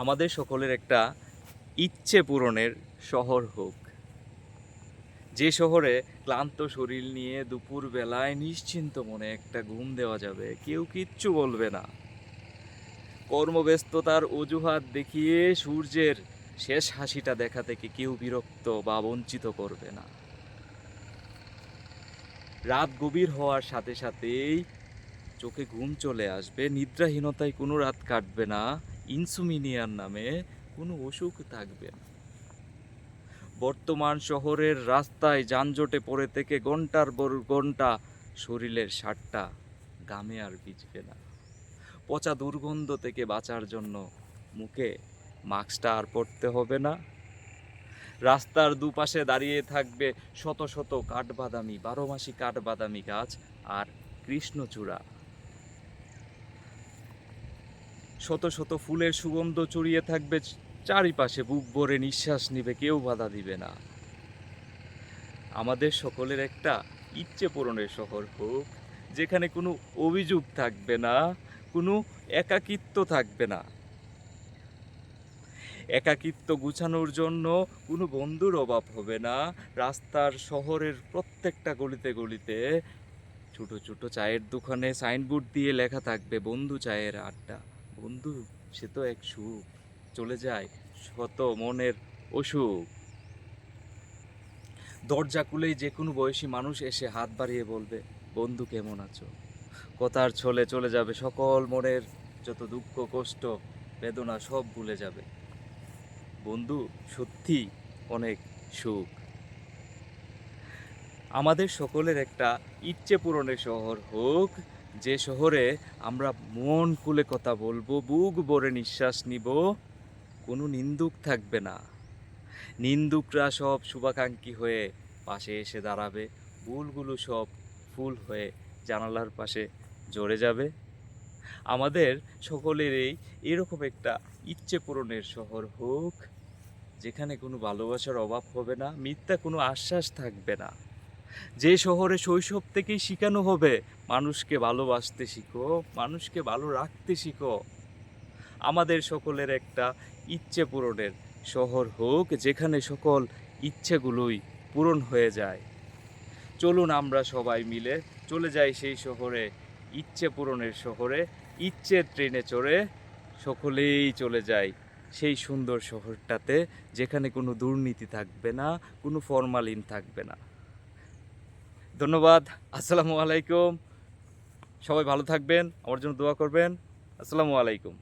আমাদের সকলের একটা ইচ্ছে পূরণের শহর হোক, যে শহরে ক্লান্ত শরীর নিয়ে দুপুর বেলায় নিশ্চিন্ত মনে একটা ঘুম দেওয়া যাবে, কেউ কিচ্ছু বলবে না। কর্মব্যস্ততার অজুহাত দেখিয়ে সূর্যের শেষ হাসিটা দেখা থেকে কেউ বিরক্ত বা বঞ্চিত করবে না। রাত গভীর হওয়ার সাথে সাথেই চোখে ঘুম চলে আসবে, নিদ্রাহীনতায় কোনো রাত কাটবে না, ইনসুমিনিয়ার নামে কোনো অসুখ থাকবে না। বর্তমান শহরের রাস্তায় যানজটে পড়ে থেকে ঘন্টার পর ঘন্টা শরীরের সারটা ঘামে আর ভিজবে না। পচা দুর্গন্ধ থেকে বাঁচার জন্য মুখে মাস্কটা আর পরতে হবে না। রাস্তার দুপাশে দাঁড়িয়ে থাকবে শত শত কাঠবাদামি, 12 মাসি কাঠবাদামি গাছ আর কৃষ্ণচূড়া। শত শত ফুলের সুগন্ধ ছড়িয়ে থাকবে চারিপাশে, বুক ভরে নিঃশ্বাস নিবে, কেউ বাধা দিবে না। আমাদের সকলের একটা ইচ্ছে পূরণের শহর হোক, যেখানে কোনো অভিযোগ থাকবে না, কোনো একাকিত্ব থাকবে না। একাকিত্ব গুছানোর জন্য কোনো বন্ধুর অভাব হবে না। রাস্তার শহরের প্রত্যেকটা গলিতে গলিতে ছোট ছোট চায়ের দোকানে সাইনবোর্ড দিয়ে লেখা থাকবে বন্ধু চায়ের আড্ডা। বন্ধু সে তো এক সুখ, চলে যায় শত মনের অসুখ। দরজা খুলেই যে কোনো বয়সী মানুষ এসে হাত বাড়িয়ে বলবে, বন্ধু কেমন আছো? কথার ছলে চলে যাবে সকল মনের যত দুঃখ কষ্ট বেদনা, সব ভুলে যাবে। বন্ধু সত্যি অনেক সুখ। আমাদের সকলের একটা ইচ্ছে পূরণের শহর হোক, যে শহরে আমরা মন খুলে কথা বলবো, বুক ভরে নিঃশ্বাস নিব, কোনো নিন্দুক থাকবে না। নিন্দুকরা সব শুভাকাঙ্ক্ষী হয়ে পাশে এসে দাঁড়াবে, ফুলগুলো সব ফুল হয়ে জানালার পাশে ঝরে যাবে। আমাদের সকলেরই এরকম একটা ইচ্ছে পূরণের শহর হোক, যেখানে কোনো ভালোবাসার অভাব হবে না, মিথ্যা কোনো আশ্বাস থাকবে না। যে শহরে শৈশব থেকেই শেখানো হবে, মানুষকে ভালোবাসতে শিখো, মানুষকে ভালো রাখতে শিখো। আমাদের সকলের একটা ইচ্ছে পূরণের শহর হোক, যেখানে সকল ইচ্ছেগুলোই পূরণ হয়ে যায়। চলুন আমরা সবাই মিলে চলে যাই সেই শহরে, ইচ্ছে পূরণের শহরে, ইচ্ছের ট্রেনে চড়ে সকলেই চলে যাই সেই সুন্দর শহরটাতে, যেখানে কোনো দুর্নীতি থাকবে না, কোনো ফরমালিন থাকবে না। ধন্যবাদ। আসসালামু আলাইকুম। সবাই ভালো থাকবেন, আমার জন্য দোয়া করবেন। আসসালামু আলাইকুম।